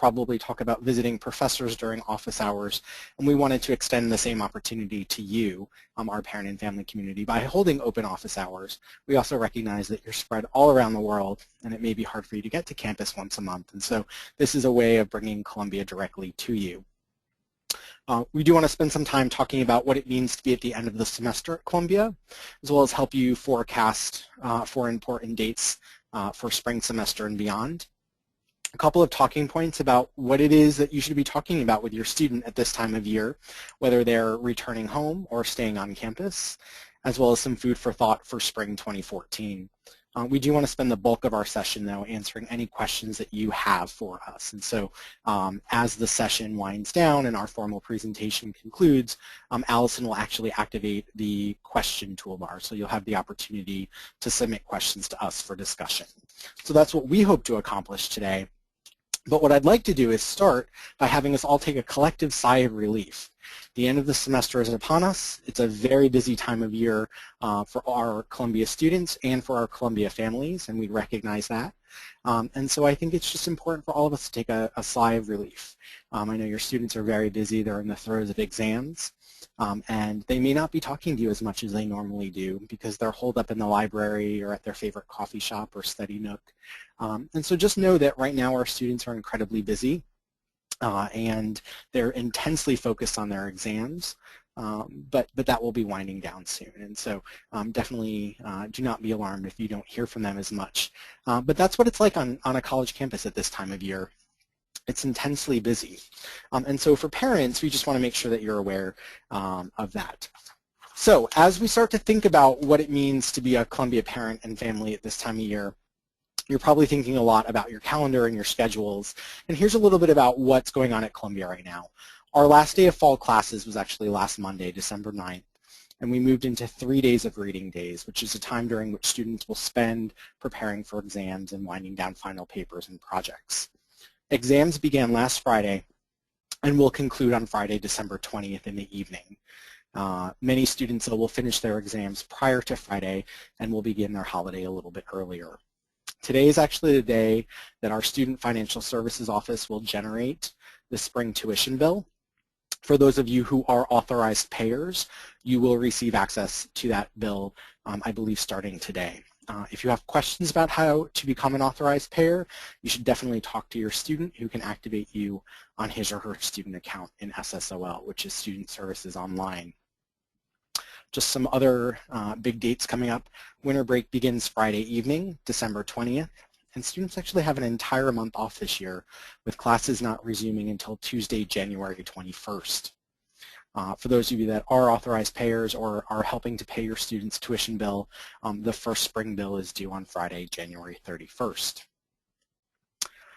probably talk about visiting professors during office hours, and we wanted to extend the same opportunity to you, our parent and family community, by holding open office hours. We also recognize that you're spread all around the world, and it may be hard for you to get to campus once a month, and so this is a way of bringing Columbia directly to you. We do want to spend some time talking about what it means to be at the end of the semester at Columbia, as well as help you forecast for important dates for spring semester and beyond. A couple of talking points about what it is that you should be talking about with your student at this time of year, whether they're returning home or staying on campus, as well as some food for thought for spring 2014. We do want to spend the bulk of our session, though, answering any questions that you have for us. And so as the session winds down and our formal presentation concludes, Allison will actually activate the question toolbar. So you'll have the opportunity to submit questions to us for discussion. So that's what we hope to accomplish today. But what I'd like to do is start by having us all take a collective sigh of relief. The end of the semester is upon us. It's a very busy time of year for our Columbia students and for our Columbia families, and we recognize that. And so I think it's just important for all of us to take a sigh of relief. I know your students are very busy. They're in the throes of exams, and they may not be talking to you as much as they normally do because they're holed up in the library or at their favorite coffee shop or study nook. And so just know that right now our students are incredibly busy. And they're intensely focused on their exams, but that will be winding down soon. And so definitely do not be alarmed if you don't hear from them as much. But that's what it's like on a college campus at this time of year. It's intensely busy. And so for parents, we just want to make sure that you're aware of that. So as we start to think about what it means to be a Columbia parent and family at this time of year, you're probably thinking a lot about your calendar and your schedules. And here's a little bit about what's going on at Columbia right now. Our last day of fall classes was actually last Monday, December 9th, and we moved into 3 days of reading days, which is a time during which students will spend preparing for exams and winding down final papers and projects. Exams began last Friday and will conclude on Friday, December 20th in the evening. Many students will finish their exams prior to Friday and will begin their holiday a little bit earlier. Today is actually the day that our Student Financial Services Office will generate the spring tuition bill. For those of you who are authorized payers, you will receive access to that bill, I believe, starting today. If you have questions about how to become an authorized payer, you should definitely talk to your student who can activate you on his or her student account in SSOL, which is Student Services Online. Just some other big dates coming up. Winter break begins Friday evening, December 20th, and students actually have an entire month off this year, with classes not resuming until Tuesday, January 21st. For those of you that are authorized payers or are helping to pay your students' tuition bill, the first spring bill is due on Friday, January 31st.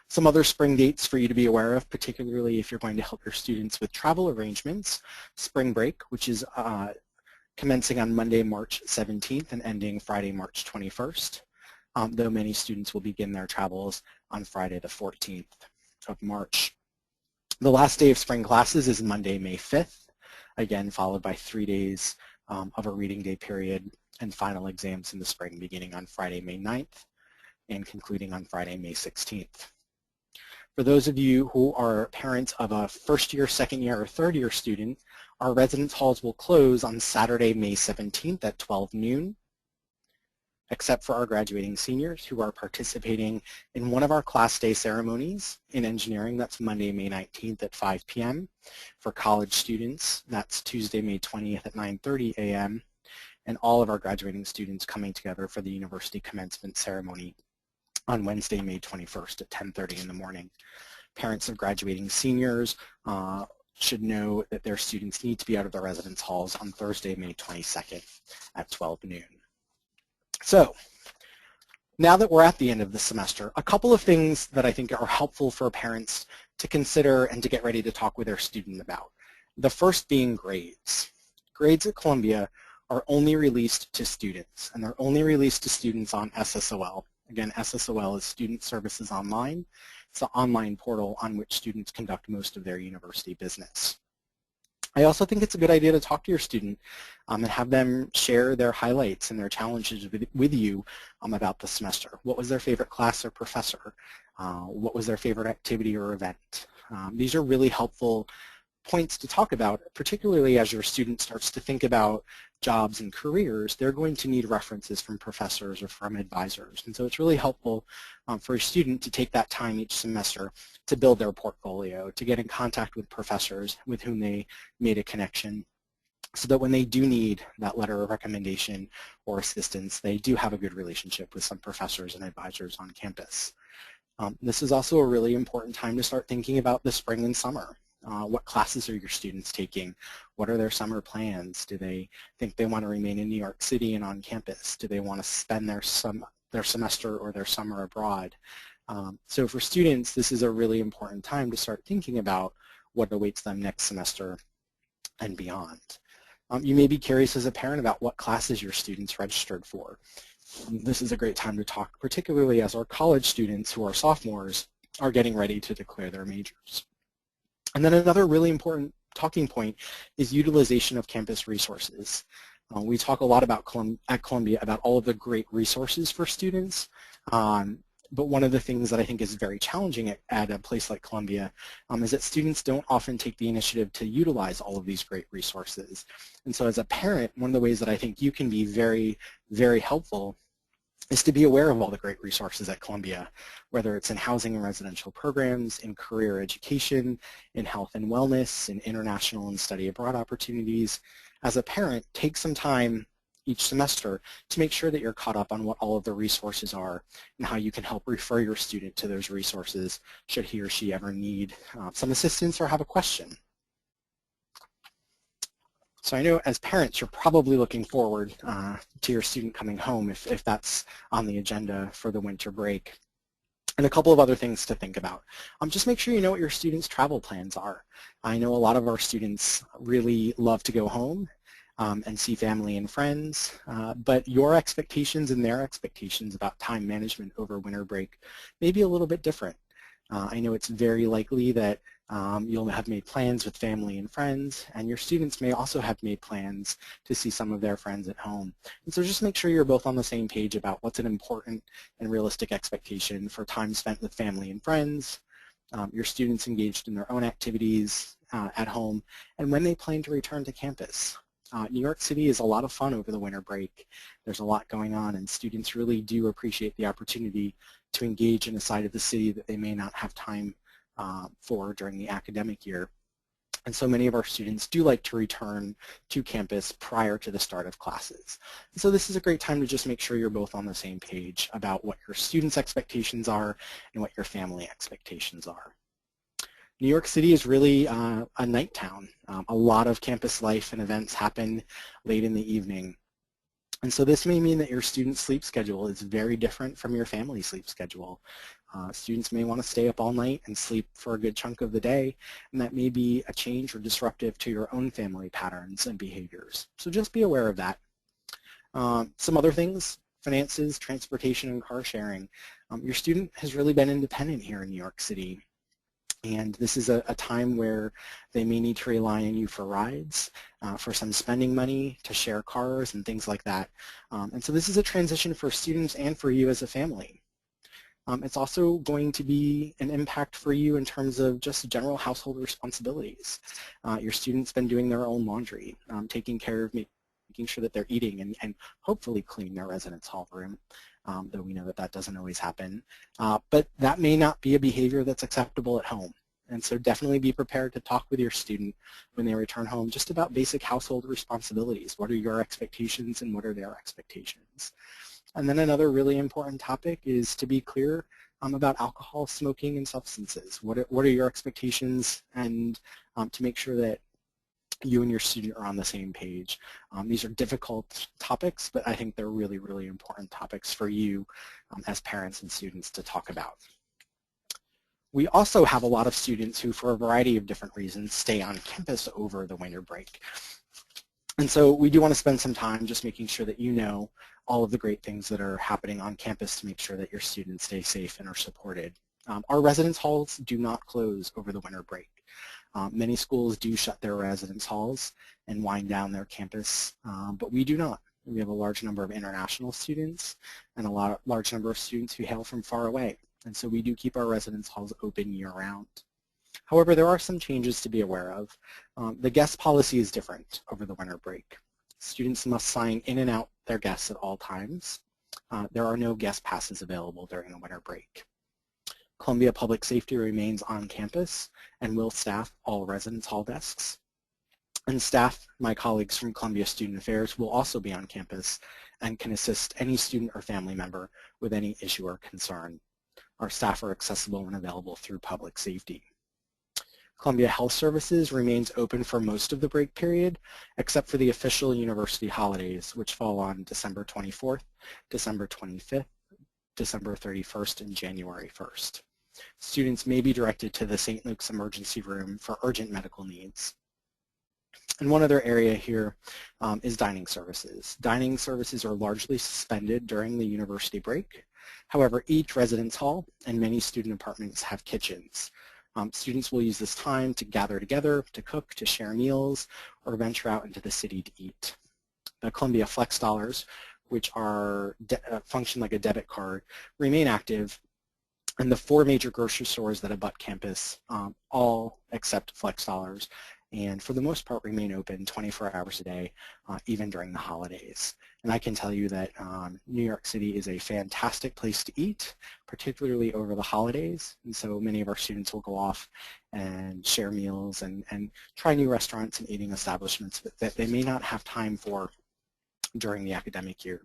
Some other spring dates for you to be aware of, particularly if you're going to help your students with travel arrangements. Spring break, which is commencing on Monday, March 17th and ending Friday, March 21st, though many students will begin their travels on Friday the 14th of March. The last day of spring classes is Monday, May 5th, again followed by 3 days of a reading day period and final exams in the spring beginning on Friday, May 9th and concluding on Friday, May 16th. For those of you who are parents of a first year, second year, or third year student, our residence halls will close on Saturday, May 17th at 12 noon, except for our graduating seniors who are participating in one of our class day ceremonies in engineering. That's Monday, May 19th at 5 p.m. For college students, that's Tuesday, May 20th at 9:30 a.m. And all of our graduating students coming together for the university commencement ceremony on Wednesday, May 21st at 10:30 in the morning. Parents of graduating seniors should know that their students need to be out of their residence halls on Thursday, May 22nd at 12 noon. So now that we're at the end of the semester, a couple of things that I think are helpful for parents to consider and to get ready to talk with their student about. The first being grades. Grades at Columbia are only released to students, and they're only released to students on SSOL. Again, SSOL is Student Services Online. It's the online portal on which students conduct most of their university business. I also think it's a good idea to talk to your student and have them share their highlights and their challenges with you about the semester. What was their favorite class or professor? What was their favorite activity or event? These are really helpful points to talk about, particularly as your student starts to think about jobs and careers. They're going to need references from professors or from advisors. And so it's really helpful for a student to take that time each semester to build their portfolio, to get in contact with professors with whom they made a connection, so that when they do need that letter of recommendation or assistance, they do have a good relationship with some professors and advisors on campus. This is also a really important time to start thinking about the spring and summer. What classes are your students taking? What are their summer plans? Do they think they want to remain in New York City and on campus? Do they want to spend their semester or their summer abroad? So for students, this is a really important time to start thinking about what awaits them next semester and beyond. You may be curious as a parent about what classes your students registered for. This is a great time to talk, particularly as our college students who are sophomores are getting ready to declare their majors. And then another really important talking point is utilization of campus resources. We talk a lot about at Columbia about all of the great resources for students, but one of the things that I think is very challenging at a place like Columbia is that students don't often take the initiative to utilize all of these great resources. And so as a parent, one of the ways that I think you can be very, very helpful is to be aware of all the great resources at Columbia, whether it's in housing and residential programs, in career education, in health and wellness, in international and study abroad opportunities. As a parent, take some time each semester to make sure that you're caught up on what all of the resources are and how you can help refer your student to those resources should he or she ever need some assistance or have a question. So I know as parents you're probably looking forward to your student coming home if that's on the agenda for the winter break. And a couple of other things to think about. Just make sure you know what your students' travel plans are. I know a lot of our students really love to go home and see family and friends, but your expectations and their expectations about time management over winter break may be a little bit different. I know it's very likely that you'll have made plans with family and friends, and your students may also have made plans to see some of their friends at home. And so just make sure you're both on the same page about what's an important and realistic expectation for time spent with family and friends, your students engaged in their own activities at home, and when they plan to return to campus. New York City is a lot of fun over the winter break. There's a lot going on, and students really do appreciate the opportunity to engage in a side of the city that they may not have time for during the academic year. And so many of our students do like to return to campus prior to the start of classes. And so this is a great time to just make sure you're both on the same page about what your students' expectations are and what your family expectations are. New York City is really a night town. A lot of campus life and events happen late in the evening. And so this may mean that your student's sleep schedule is very different from your family's sleep schedule. Students may want to stay up all night and sleep for a good chunk of the day, and that may be a change or disruptive to your own family patterns and behaviors. So just be aware of that. Some other things, finances, transportation, and car sharing. Your student has really been independent here in New York City. And this is a time where they may need to rely on you for rides, for some spending money, to share cars and things like that. And so this is a transition for students and for you as a family. It's also going to be an impact for you in terms of just general household responsibilities. Your students been doing their own laundry, taking care of making sure that they're eating and hopefully cleaning their residence hall room. Though we know that that doesn't always happen. But that may not be a behavior that's acceptable at home. And so definitely be prepared to talk with your student when they return home just about basic household responsibilities. What are your expectations and what are their expectations? And then another really important topic is to be clear about alcohol, smoking, and substances. What are your expectations, and to make sure that you and your student are on the same page. These are difficult topics, but I think they're really, really important topics for you as parents and students to talk about. We also have a lot of students who, for a variety of different reasons, stay on campus over the winter break. And so we do want to spend some time just making sure that you know all of the great things that are happening on campus to make sure that your students stay safe and are supported. Our residence halls do not close over the winter break. Many schools do shut their residence halls and wind down their campus, but we do not. We have a large number of international students and a large number of students who hail from far away, and so we do keep our residence halls open year-round. However, there are some changes to be aware of. The guest policy is different over the winter break. Students must sign in and out their guests at all times. There are no guest passes available during the winter break. Columbia Public Safety remains on campus and will staff all residence hall desks. And staff, my colleagues from Columbia Student Affairs, will also be on campus and can assist any student or family member with any issue or concern. Our staff are accessible and available through public safety. Columbia Health Services remains open for most of the break period, except for the official university holidays, which fall on December 24th, December 25th, December 31st, and January 1st. Students may be directed to the St. Luke's Emergency Room for urgent medical needs. And one other area here is dining services. Dining services are largely suspended during the university break. However, each residence hall and many student apartments have kitchens. Students will use this time to gather together, to cook, to share meals, or venture out into the city to eat. The Columbia Flex Dollars, which are function like a debit card, remain active, and the 4 major grocery stores that abut campus all accept Flex Dollars, and for the most part remain open 24 hours a day, even during the holidays. And I can tell you that New York City is a fantastic place to eat, particularly over the holidays. And so many of our students will go off and share meals and try new restaurants and eating establishments that they may not have time for during the academic year.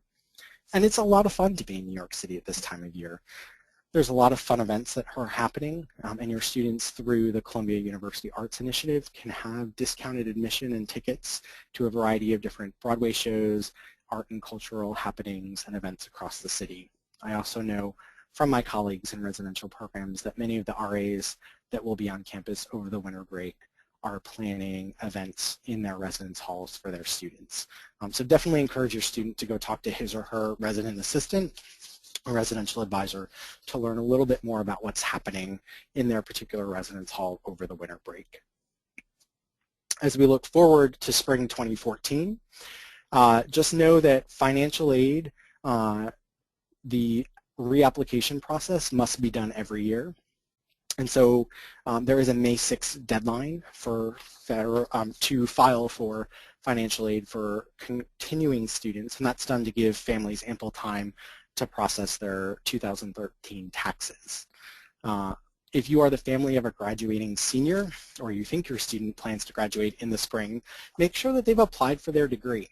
And it's a lot of fun to be in New York City at this time of year. There's a lot of fun events that are happening, and your students through the Columbia University Arts Initiative can have discounted admission and tickets to a variety of different Broadway shows, art and cultural happenings, and events across the city. I also know from my colleagues in residential programs that many of the RAs that will be on campus over the winter break are planning events in their residence halls for their students. So definitely encourage your student to go talk to his or her resident assistant a residential advisor to learn a little bit more about what's happening in their particular residence hall over the winter break. As we look forward to spring 2014, just know that financial aid, the reapplication process must be done every year. And so there is a May 6th deadline to file for financial aid for continuing students, and that's done to give families ample time to process their 2013 taxes. If you are the family of a graduating senior, or you think your student plans to graduate in the spring, make sure that they've applied for their degree.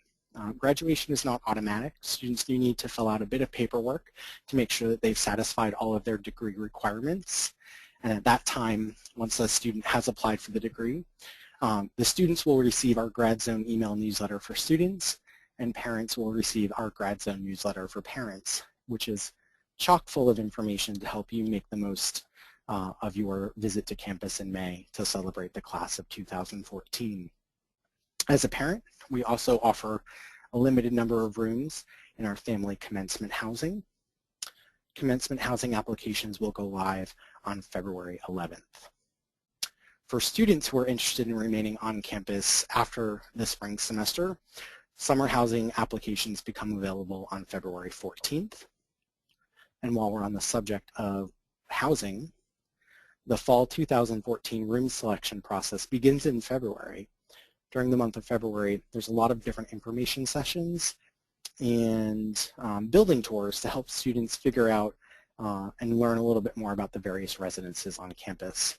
Graduation is not automatic. Students do need to fill out a bit of paperwork to make sure that they've satisfied all of their degree requirements. And at that time, once a student has applied for the degree, the students will receive our Grad Zone email newsletter for students, and parents will receive our Grad Zone newsletter for parents, which is chock full of information to help you make the most of your visit to campus in May to celebrate the class of 2014. As a parent, we also offer a limited number of rooms in our family commencement housing. Commencement housing applications will go live on February 11th. For students who are interested in remaining on campus after the spring semester, summer housing applications become available on February 14th. And while we're on the subject of housing, the fall 2014 room selection process begins in February. During the month of February, there's a lot of different information sessions and building tours to help students figure out and learn a little bit more about the various residences on campus.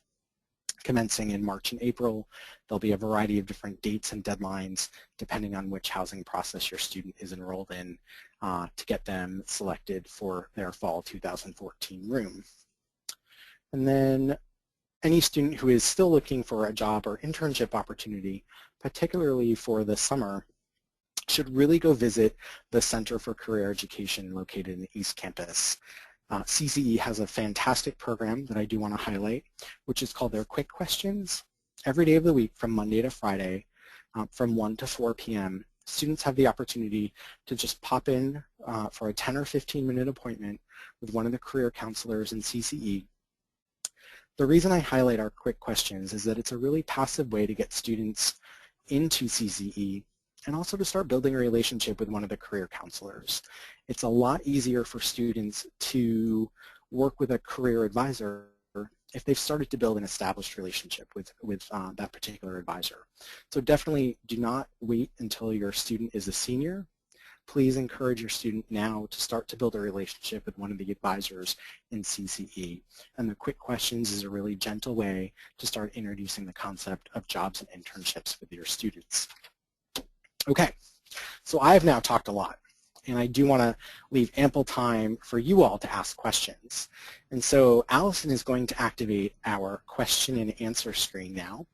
Commencing in March and April, there'll be a variety of different dates and deadlines depending on which housing process your student is enrolled in to get them selected for their fall 2014 room. And then any student who is still looking for a job or internship opportunity, particularly for the summer, should really go visit the Center for Career Education located in the East Campus. CCE has a fantastic program that I do want to highlight, which is called their Quick Questions. Every day of the week from Monday to Friday from 1 to 4 p.m., students have the opportunity to just pop in for a 10 or 15 minute appointment with one of the career counselors in CCE The reason I highlight our quick questions is that it's a really passive way to get students into CCE and also to start building a relationship with one of the career counselors. It's a lot easier for students to work with a career advisor if they've started to build an established relationship with that particular advisor. So definitely do not wait until your student is a senior. Please encourage your student now to start to build a relationship with one of the advisors in CCE. And the quick questions is a really gentle way to start introducing the concept of jobs and internships with your students. Okay, so I have now talked a lot, and I do want to leave ample time for you all to ask questions. And so Allison is going to activate our question and answer screen now,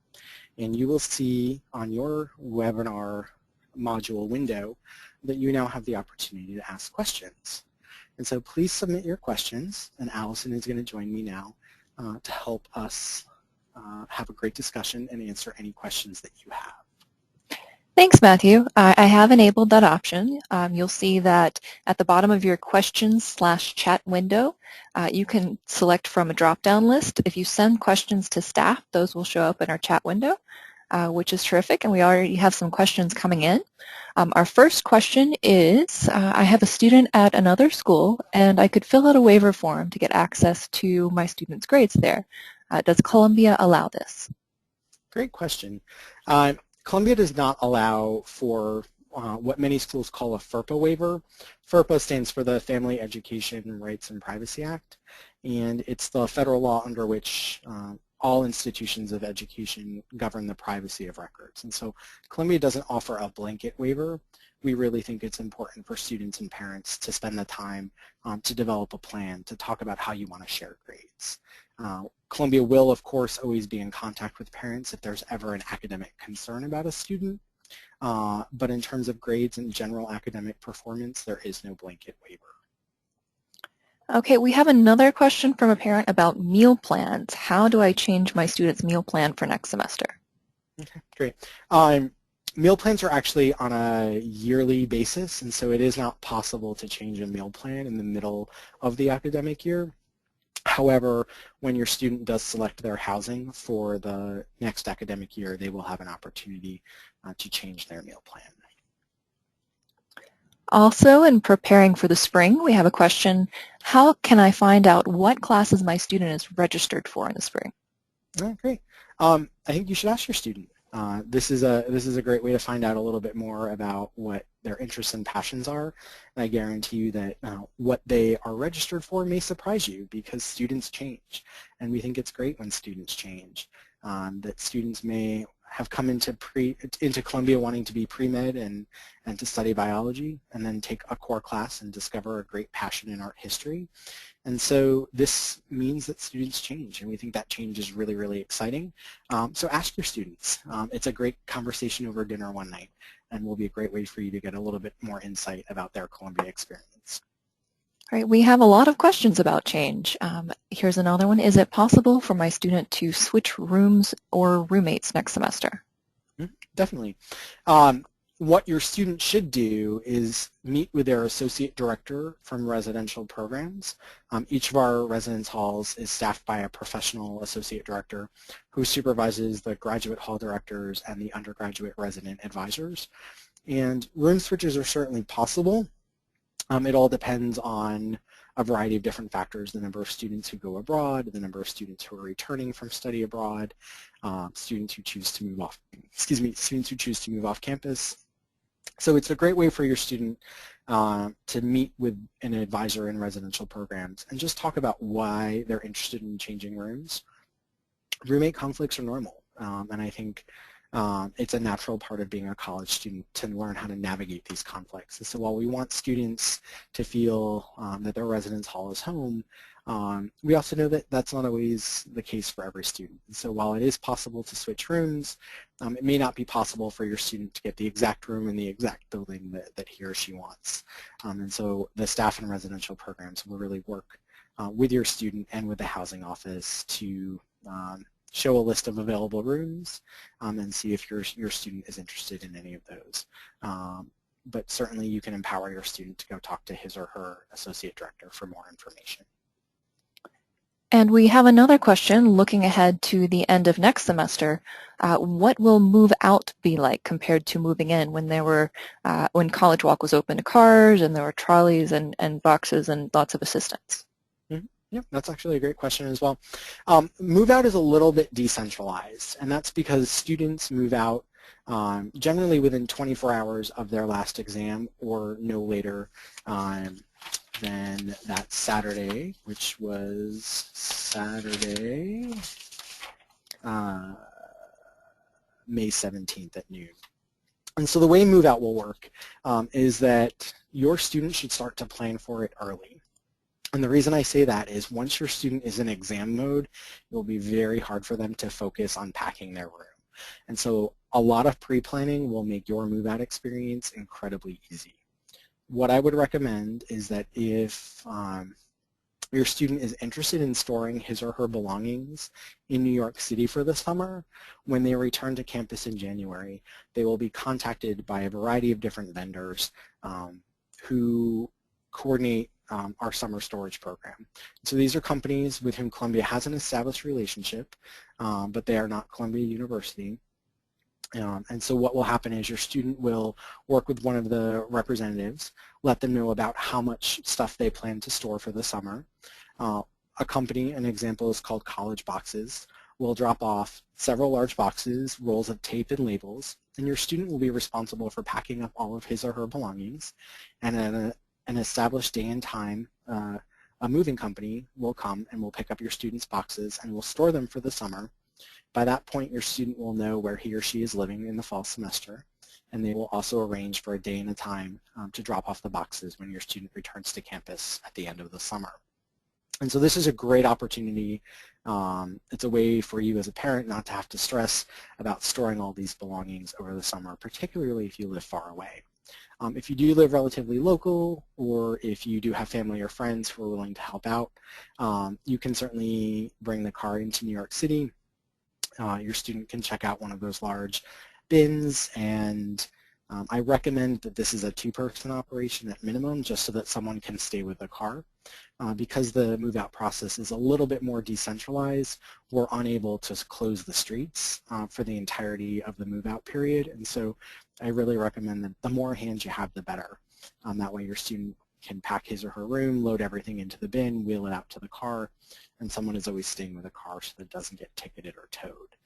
and you will see on your webinar module window that you now have the opportunity to ask questions. And so please submit your questions, and Allison is going to join me now to help us have a great discussion and answer any questions that you have. Thanks, Matthew. I have enabled that option. You'll see that at the bottom of your questions/chat window, you can select from a drop-down list. If you send questions to staff, those will show up in our chat window, which is terrific, and we already have some questions coming in. Our first question is, I have a student at another school, and I could fill out a waiver form to get access to my student's grades there. Does Columbia allow this? Great question. Columbia does not allow for what many schools call a FERPA waiver. FERPA stands for the Family Education Rights and Privacy Act, and it's the federal law under which all institutions of education govern the privacy of records. And so Columbia doesn't offer a blanket waiver. We really think it's important for students and parents to spend the time to develop a plan, to talk about how you want to share grades. Columbia will, of course, always be in contact with parents if there's ever an academic concern about a student, but in terms of grades and general academic performance, there is no blanket waiver. Okay, we have another question from a parent about meal plans. How do I change my student's meal plan for next semester? Okay, great. Meal plans are actually on a yearly basis, and so it is not possible to change a meal plan in the middle of the academic year. However, when your student does select their housing for the next academic year, they will have an opportunity to change their meal plan. Also, in preparing for the spring, we have a question, how can I find out what classes my student is registered for in the spring? Oh, great. I think you should ask your student. This is a great way to find out a little bit more about what their interests and passions are, and I guarantee you that what they are registered for may surprise you because students change, and we think it's great when students change. That students may have come into Columbia wanting to be pre-med and to study biology, and then take a core class and discover a great passion in art history. And so this means that students change, and we think that change is really, really exciting. So ask your students. It's a great conversation over dinner one night, and will be a great way for you to get a little bit more insight about their Columbia experience. All right, we have a lot of questions about change. Here's another one. Is it possible for my student to switch rooms or roommates next semester? Definitely. What your student should do is meet with their associate director from residential programs. Each of our residence halls is staffed by a professional associate director who supervises the graduate hall directors and the undergraduate resident advisors. And room switches are certainly possible. It all depends on a variety of different factors: the number of students who go abroad, the number of students who are returning from study abroad, students who choose to move off, students who choose to move off campus. So it's a great way for your student to meet with an advisor in residential programs and just talk about why they're interested in changing rooms. Roommate conflicts are normal, and I think it's a natural part of being a college student to learn how to navigate these conflicts. And so while we want students to feel that their residence hall is home, we also know that that's not always the case for every student. And so while it is possible to switch rooms, it may not be possible for your student to get the exact room in the exact building that he or she wants. And so the staff in residential programs will really work with your student and with the housing office to show a list of available rooms and see if your student is interested in any of those. But certainly you can empower your student to go talk to his or her associate director for more information. And we have another question looking ahead to the end of next semester. What will move out be like compared to moving in when when College Walk was open to cars and there were trolleys and boxes and lots of assistance? Yeah, that's actually a great question as well. Move out is a little bit decentralized, and that's because students move out generally within 24 hours of their last exam or no later than that Saturday, which was Saturday, May 17th at noon. And so the way move out will work is that your students should start to plan for it early. And the reason I say that is once your student is in exam mode, it will be very hard for them to focus on packing their room. And so a lot of pre-planning will make your move-out experience incredibly easy. What I would recommend is that if your student is interested in storing his or her belongings in New York City for the summer, when they return to campus in January, they will be contacted by a variety of different vendors who coordinate our summer storage program. So these are companies with whom Columbia has an established relationship, but they are not Columbia University. And so what will happen is your student will work with one of the representatives, let them know about how much stuff they plan to store for the summer. A company, an example is called College Boxes, will drop off several large boxes, rolls of tape and labels, and your student will be responsible for packing up all of his or her belongings. And at an established day and time, a moving company will come and will pick up your student's boxes and will store them for the summer. By that point, your student will know where he or she is living in the fall semester, and they will also arrange for a day and a time to drop off the boxes when your student returns to campus at the end of the summer. And so this is a great opportunity. It's a way for you as a parent not to have to stress about storing all these belongings over the summer, particularly if you live far away. If you do live relatively local, or if you do have family or friends who are willing to help out, you can certainly bring the car into New York City. Your student can check out one of those large bins, and I recommend that this is a two-person operation at minimum, just so that someone can stay with the car. Because the move-out process is a little bit more decentralized, we're unable to close the streets for the entirety of the move-out period, and so I really recommend that the more hands you have, the better. That way your student can pack his or her room, load everything into the bin, wheel it out to the car, and someone is always staying with the car so that it doesn't get ticketed or towed.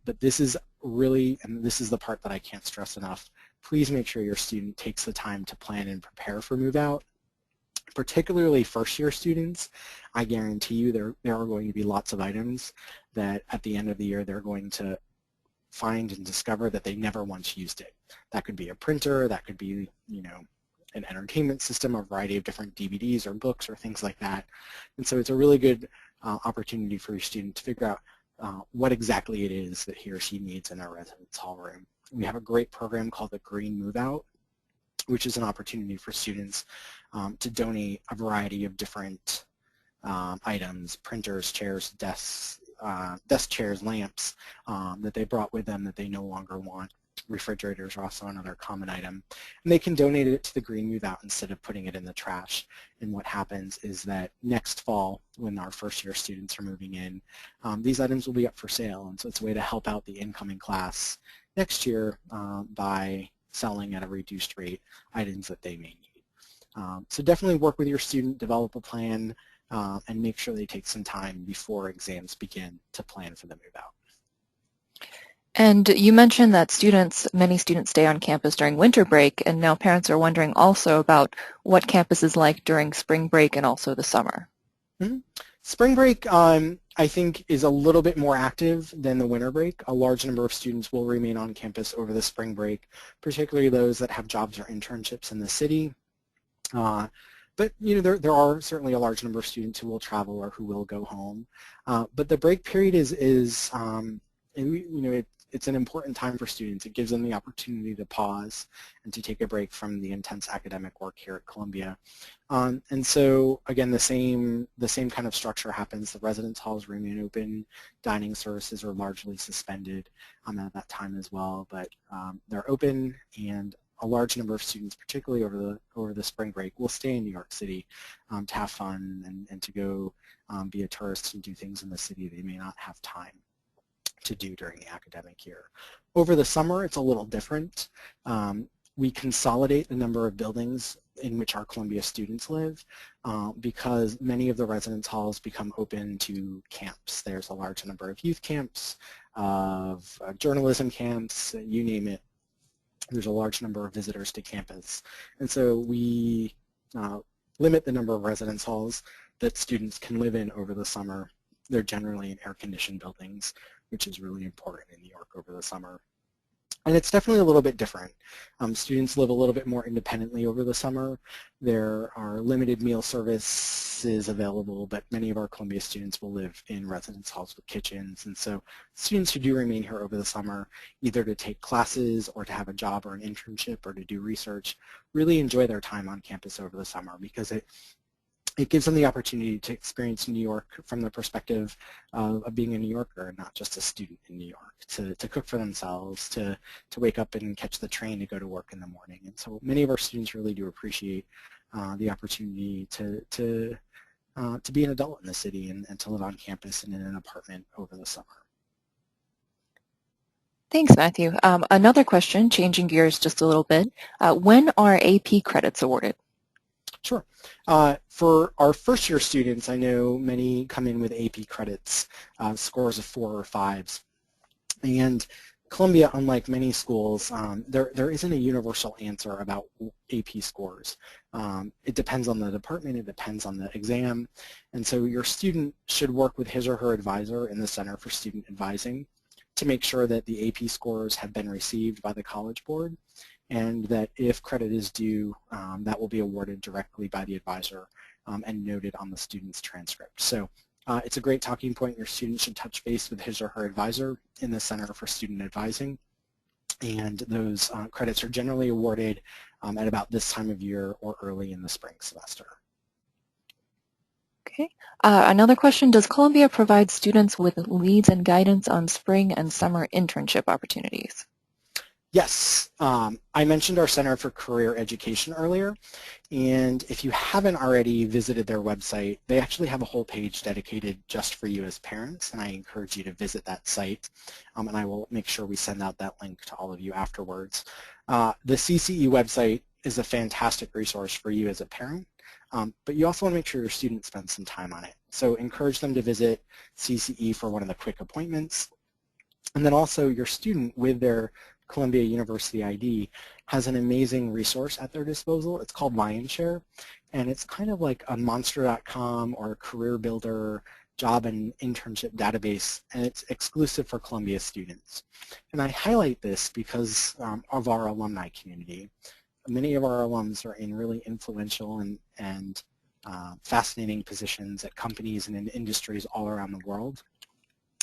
But this is really, and this is the part that I can't stress enough, please make sure your student takes the time to plan and prepare for move-out. Particularly first-year students, I guarantee you there are going to be lots of items that at the end of the year they're going to find and discover that they never once used it. That could be a printer, that could be, an entertainment system, a variety of different DVDs or books or things like that. And so it's a really good opportunity for your student to figure out what exactly it is that he or she needs in their residence hall room. We have a great program called the Green Move Out, which is an opportunity for students to donate a variety of different items, printers, chairs, desks, desk chairs, lamps that they brought with them that they no longer want. Refrigerators are also another common item. And they can donate it to the Green Move Out instead of putting it in the trash. And what happens is that next fall, when our first-year students are moving in, these items will be up for sale. And so it's a way to help out the incoming class next year by selling at a reduced rate items that they may need. So definitely work with your student, develop a plan, and make sure they take some time before exams begin to plan for the move out. And you mentioned that many students stay on campus during winter break, and now parents are wondering also about what campus is like during spring break and also the summer. Mm-hmm. Spring break, I think, is a little bit more active than the winter break. A large number of students will remain on campus over the spring break, particularly those that have jobs or internships in the city. But there are certainly a large number of students who will travel or who will go home. But the break period it's an important time for students. It gives them the opportunity to pause and to take a break from the intense academic work here at Columbia. And so again, the same kind of structure happens. The residence halls remain open. Dining services are largely suspended at that time as well, but they're open, and a large number of students, particularly over the spring break, will stay in New York City to have fun and to go be a tourist and do things in the city they may not have time to do during the academic year. Over the summer, it's a little different. We consolidate the number of buildings in which our Columbia students live because many of the residence halls become open to camps. There's a large number of youth camps, of journalism camps, you name it. There's a large number of visitors to campus. And so we limit the number of residence halls that students can live in over the summer. They're generally in air-conditioned buildings, which is really important in New York over the summer. And it's definitely a little bit different. Students live a little bit more independently over the summer. There are limited meal services available, but many of our Columbia students will live in residence halls with kitchens. And so students who do remain here over the summer, either to take classes or to have a job or an internship or to do research, really enjoy their time on campus over the summer because it gives them the opportunity to experience New York from the perspective of being a New Yorker and not just a student in New York, to cook for themselves, to wake up and catch the train to go to work in the morning. And so many of our students really do appreciate the opportunity to be an adult in the city and to live on campus and in an apartment over the summer. Thanks, Matthew. Another question, changing gears just a little bit. When are AP credits awarded? Sure. For our first year students, I know many come in with AP credits, scores of 4 or 5s. And Columbia, unlike many schools, there isn't a universal answer about AP scores. It depends on the department, it depends on the exam, and so your student should work with his or her advisor in the Center for Student Advising to make sure that the AP scores have been received by the College Board, and that if credit is due, that will be awarded directly by the advisor and noted on the student's transcript. So it's a great talking point. Your student should touch base with his or her advisor in the Center for Student Advising, and those credits are generally awarded at about this time of year or early in the spring semester. Okay. Another question, does Columbia provide students with leads and guidance on spring and summer internship opportunities? Yes, I mentioned our Center for Career Education earlier, and if you haven't already visited their website, they actually have a whole page dedicated just for you as parents, and I encourage you to visit that site, and I will make sure we send out that link to all of you afterwards. The CCE website is a fantastic resource for you as a parent, but you also want to make sure your student spends some time on it. So encourage them to visit CCE for one of the quick appointments, and then also your student with their Columbia University ID has an amazing resource at their disposal. It's called Lionshare, and it's kind of like a monster.com or a career builder job and internship database, and it's exclusive for Columbia students. And I highlight this because of our alumni community. Many of our alums are in really influential and fascinating positions at companies and in industries all around the world,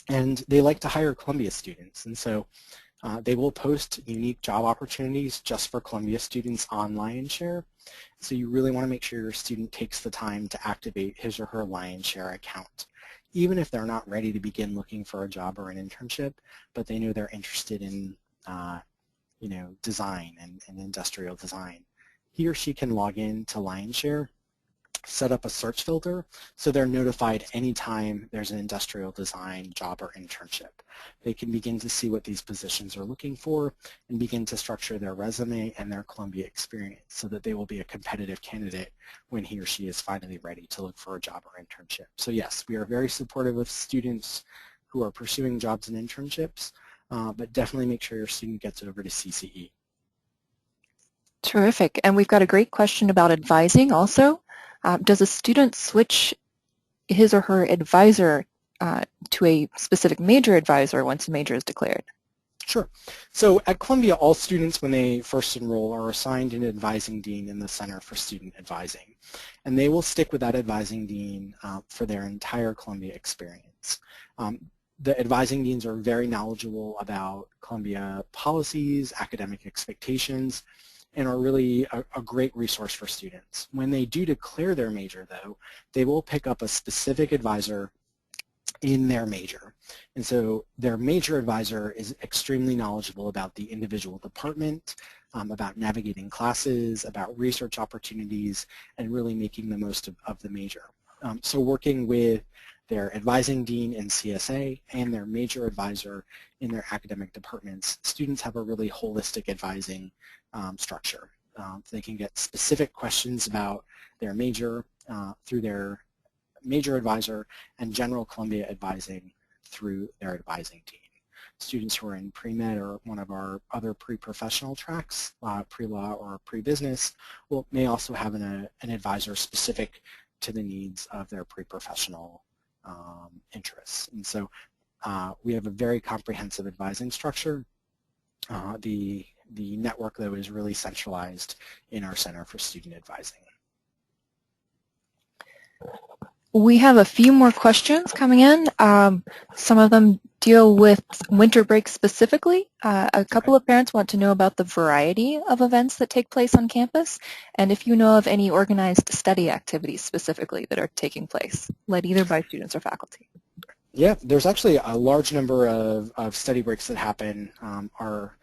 and they like to hire Columbia students, and so they will post unique job opportunities just for Columbia students on Lionshare. So you really want to make sure your student takes the time to activate his or her Lionshare account, even if they're not ready to begin looking for a job or an internship, but they know they're interested in design and industrial design. He or she can log in to Lionshare, set up a search filter so they're notified anytime there's an industrial design job or internship. They can begin to see what these positions are looking for and begin to structure their resume and their Columbia experience so that they will be a competitive candidate when he or she is finally ready to look for a job or internship. So yes, we are very supportive of students who are pursuing jobs and internships, but definitely make sure your student gets over to CCE. Terrific. And we've got a great question about advising also. Does a student switch his or her advisor to a specific major advisor once a major is declared? Sure. So at Columbia, all students, when they first enroll, are assigned an advising dean in the Center for Student Advising. And they will stick with that advising dean for their entire Columbia experience. The advising deans are very knowledgeable about Columbia policies, academic expectations, and are really a great resource for students. When they do declare their major, though, they will pick up a specific advisor in their major. And so their major advisor is extremely knowledgeable about the individual department, about navigating classes, about research opportunities, and really making the most of the major. So working with their advising dean in CSA and their major advisor in their academic departments, students have a really holistic advising structure. They can get specific questions about their major through their major advisor and general Columbia advising through their advising dean. Students who are in pre-med or one of our other pre-professional tracks, pre-law or pre-business, may also have an advisor specific to the needs of their pre-professional interests. And so we have a very comprehensive advising structure. The network, though, is really centralized in our Center for Student Advising. We have a few more questions coming in. Some of them deal with winter break specifically. A couple of parents want to know about the variety of events that take place on campus, and if you know of any organized study activities specifically that are taking place, led either by students or faculty. Yeah, there's actually a large number of study breaks that happen. Our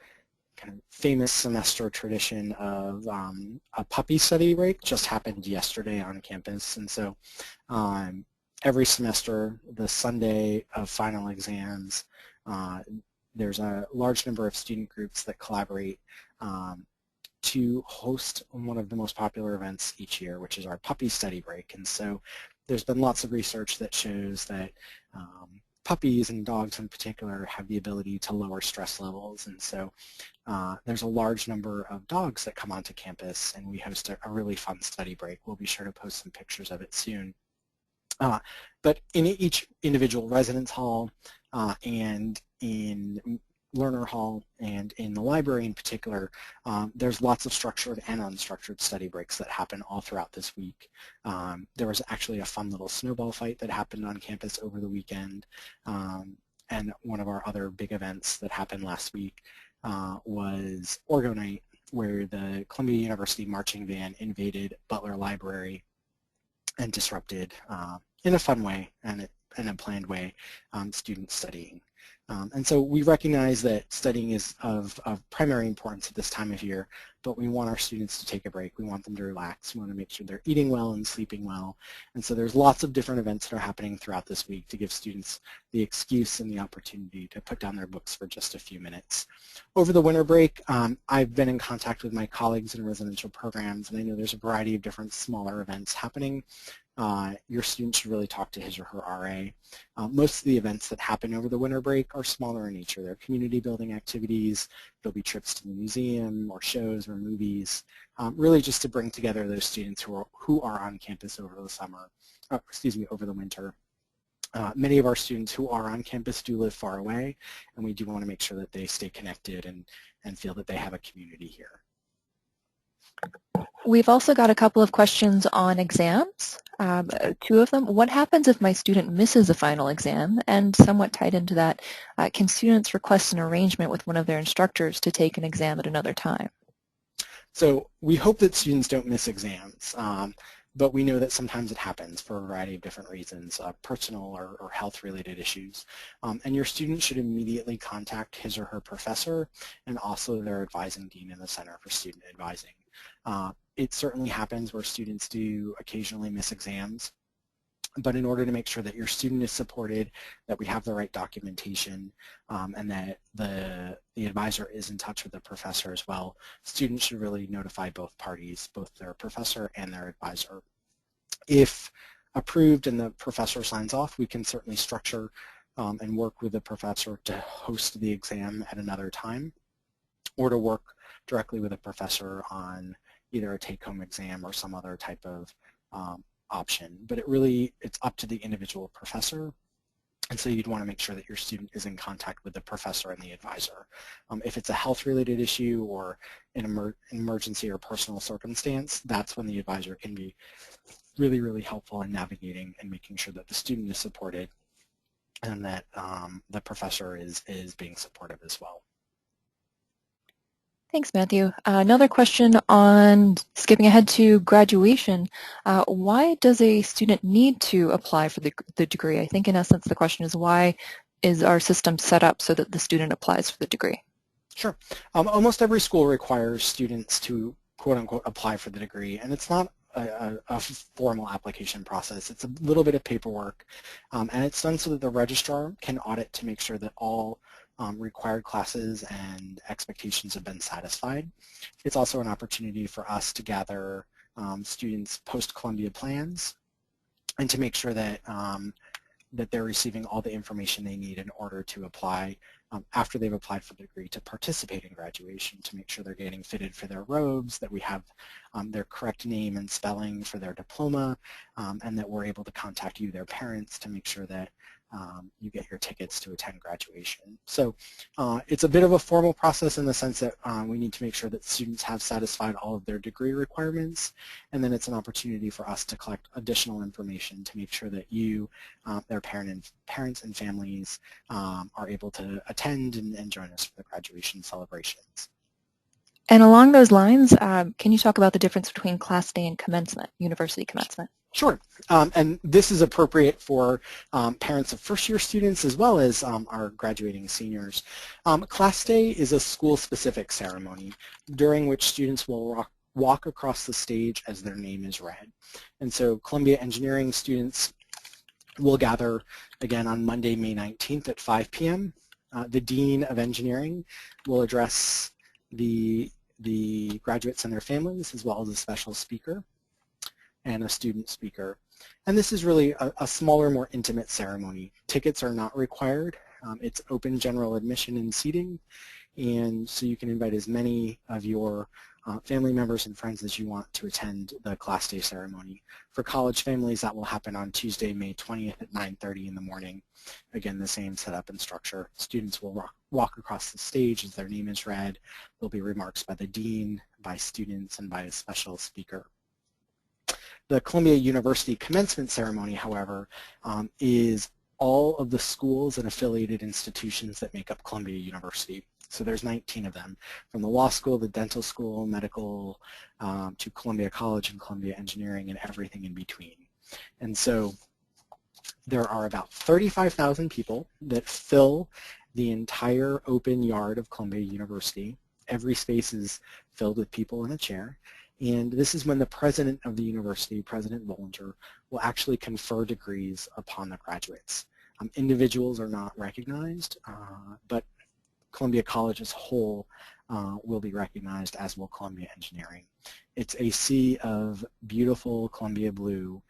kind of famous semester tradition of a puppy study break just happened yesterday on campus, and so every semester, the Sunday of final exams, there's a large number of student groups that collaborate to host one of the most popular events each year, which is our puppy study break. And so there's been lots of research that shows that puppies and dogs in particular have the ability to lower stress levels, and so there's a large number of dogs that come onto campus, and we host a really fun study break. We'll be sure to post some pictures of it soon. But in each individual residence hall and in learner hall and in the library in particular, there's lots of structured and unstructured study breaks that happen all throughout this week. There was actually a fun little snowball fight that happened on campus over the weekend, and one of our other big events that happened last week was Orgo Night, where the Columbia University marching band invaded Butler Library and disrupted, in a fun way and in a planned way, students studying. And so we recognize that studying is of primary importance at this time of year, but we want our students to take a break. We want them to relax. We want to make sure they're eating well and sleeping well. And so there's lots of different events that are happening throughout this week to give students the excuse and the opportunity to put down their books for just a few minutes. Over the winter break, I've been in contact with my colleagues in residential programs, and I know there's a variety of different smaller events happening. Your student should really talk to his or her RA. Most of the events that happen over the winter break are smaller in nature. They're community building activities. There'll be trips to the museum or shows or movies, really just to bring together those students who are on campus over the summer, over the winter. Many of our students who are on campus do live far away, and we do want to make sure that they stay connected and feel that they have a community here. We've also got a couple of questions on exams. Two of them. What happens if my student misses a final exam? And somewhat tied into that, can students request an arrangement with one of their instructors to take an exam at another time? So we hope that students don't miss exams, but we know that sometimes it happens for a variety of different reasons, personal or health-related issues. And your student should immediately contact his or her professor and also their advising dean in the Center for Student Advising. It certainly happens where students do occasionally miss exams, but in order to make sure that your student is supported, that we have the right documentation, and that the advisor is in touch with the professor as well, students should really notify both parties, both their professor and their advisor. If approved and the professor signs off, we can certainly structure and work with the professor to host the exam at another time, or to work directly with a professor on either a take-home exam or some other type of option. But it's up to the individual professor, and so you'd want to make sure that your student is in contact with the professor and the advisor. If it's a health-related issue or an emergency or personal circumstance, that's when the advisor can be really, really helpful in navigating and making sure that the student is supported and that the professor is being supportive as well. Thanks, Matthew. Another question on skipping ahead to graduation. Why does a student need to apply for the degree? I think in essence the question is why is our system set up so that the student applies for the degree? Sure. Almost every school requires students to quote-unquote apply for the degree, and it's not a formal application process. It's a little bit of paperwork, and it's done so that the registrar can audit to make sure that all required classes and expectations have been satisfied. It's also an opportunity for us to gather students' post-Columbia plans and to make sure that that they're receiving all the information they need in order to apply after they've applied for the degree to participate in graduation, to make sure they're getting fitted for their robes, that we have their correct name and spelling for their diploma, and that we're able to contact you, their parents, to make sure that you get your tickets to attend graduation. So it's a bit of a formal process in the sense that we need to make sure that students have satisfied all of their degree requirements, and then it's an opportunity for us to collect additional information to make sure that you, their parents and families are able to attend and join us for the graduation celebrations. And along those lines, can you talk about the difference between Class Day and Commencement, University Commencement? Sure, and this is appropriate for parents of first-year students as well as our graduating seniors. Class Day is a school-specific ceremony during which students will walk across the stage as their name is read. And so Columbia Engineering students will gather again on Monday, May 19th at 5 p.m. The Dean of Engineering will address the graduates and their families as well as a special speaker and a student speaker. And this is really a smaller, more intimate ceremony. Tickets are not required. It's open general admission and seating, and so you can invite as many of your family members and friends as you want to attend the Class Day ceremony. For college families, that will happen on Tuesday, May 20th at 9:30 in the morning. Again, the same setup and structure. Students will walk across the stage as their name is read. There'll be remarks by the dean, by students, and by a special speaker. The Columbia University Commencement Ceremony, however, is all of the schools and affiliated institutions that make up Columbia University. So there's 19 of them, from the law school, the dental school, medical, to Columbia College and Columbia Engineering and everything in between. And so there are about 35,000 people that fill the entire open yard of Columbia University. Every space is filled with people in a chair. And this is when the president of the university, President Bollinger, will actually confer degrees upon the graduates. Individuals are not recognized, but Columbia College as a whole will be recognized, as will Columbia Engineering. It's a sea of beautiful Columbia blue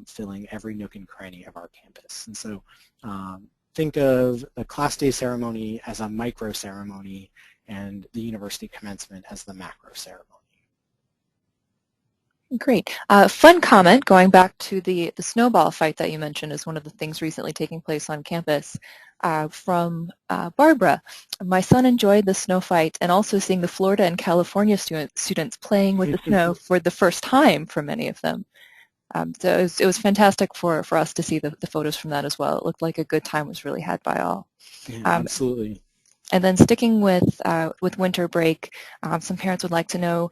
filling every nook and cranny of our campus. And so think of the Class Day ceremony as a micro ceremony and the university commencement as the macro ceremony. Great. Fun comment, going back to the snowball fight that you mentioned as one of the things recently taking place on campus from Barbara. My son enjoyed the snow fight and also seeing the Florida and California students playing with the snow for the first time for many of them. So it was fantastic for us to see the photos from that as well. It looked like a good time was really had by all. Yeah, absolutely. And then sticking with winter break, some parents would like to know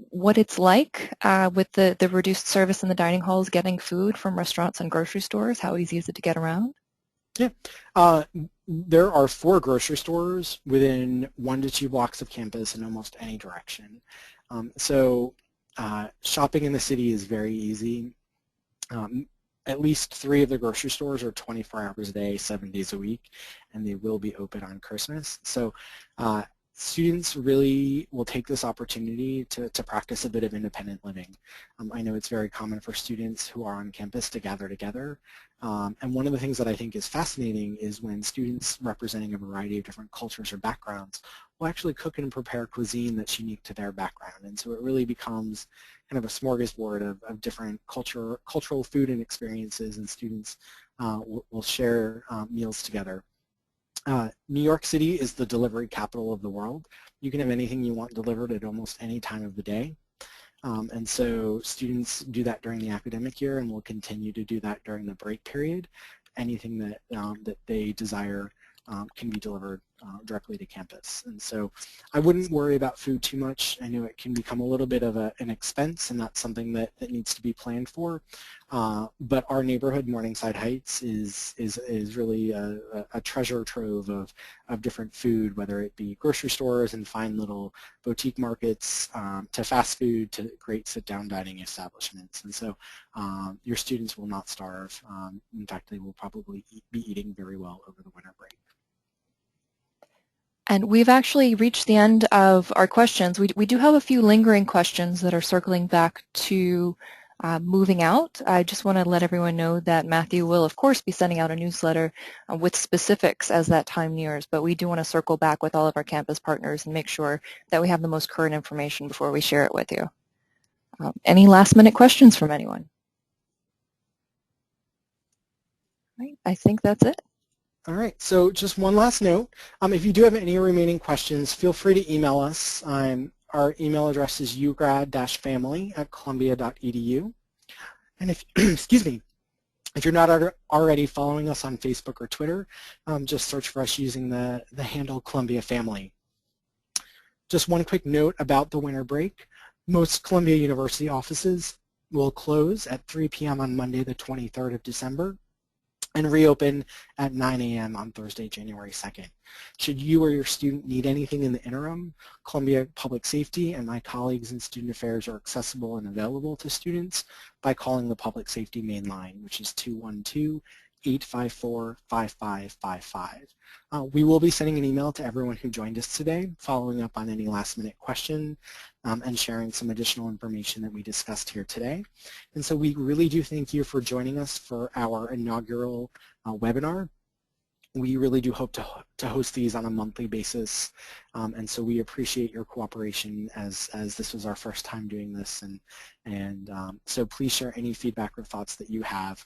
what it's like with the reduced service in the dining halls, getting food from restaurants and grocery stores. How easy is it to get around? Yeah, there are 4 grocery stores within 1 to 2 blocks of campus in almost any direction. So shopping in the city is very easy. At least 3 of the grocery stores are 24 hours a day, 7 days a week, and they will be open on Christmas. So students really will take this opportunity to practice a bit of independent living. I know it's very common for students who are on campus to gather together. And one of the things that I think is fascinating is when students representing a variety of different cultures or backgrounds will actually cook and prepare cuisine that's unique to their background. And so it really becomes kind of a smorgasbord of different cultural food and experiences, and students will share meals together. New York City is the delivery capital of the world. You can have anything you want delivered at almost any time of the day. And so students do that during the academic year and will continue to do that during the break period. Anything that they desire can be delivered directly to campus. And so I wouldn't worry about food too much. I know it can become a little bit of an expense, and that's something that needs to be planned for. But our neighborhood, Morningside Heights, is really a treasure trove of different food, whether it be grocery stores and fine little boutique markets, to fast food, to great sit-down dining establishments. And so your students will not starve. In fact, they will probably be eating very well over the winter break. And we've actually reached the end of our questions. We do have a few lingering questions that are circling back to moving out. I just want to let everyone know that Matthew will, of course, be sending out a newsletter with specifics as that time nears, but we do want to circle back with all of our campus partners and make sure that we have the most current information before we share it with you. Any last-minute questions from anyone? Right, I think that's it. All right, so just one last note. If you do have any remaining questions, feel free to email us. Our email address is ugrad-family@columbia.edu. And if, excuse me, if you're not already following us on Facebook or Twitter, just search for us using the handle Columbia Family. Just one quick note about the winter break. Most Columbia University offices will close at 3 p.m. on Monday, the 23rd of December, and reopen at 9 a.m. on Thursday, January 2nd. Should you or your student need anything in the interim, Columbia Public Safety and my colleagues in Student Affairs are accessible and available to students by calling the Public Safety main line, which is 212-854-5555. We will be sending an email to everyone who joined us today, following up on any last-minute question and sharing some additional information that we discussed here today. And so we really do thank you for joining us for our inaugural webinar. We really do hope to host these on a monthly basis, and so we appreciate your cooperation as this was our first time doing this, and so please share any feedback or thoughts that you have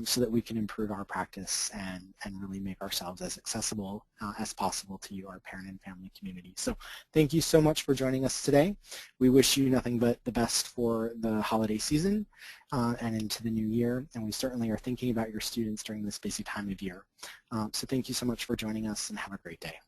so that we can improve our practice and really make ourselves as accessible as possible to you, our parent and family community. So thank you so much for joining us today. We wish you nothing but the best for the holiday season and into the new year, and we certainly are thinking about your students during this busy time of year. So thank you so much for joining us, and have a great day.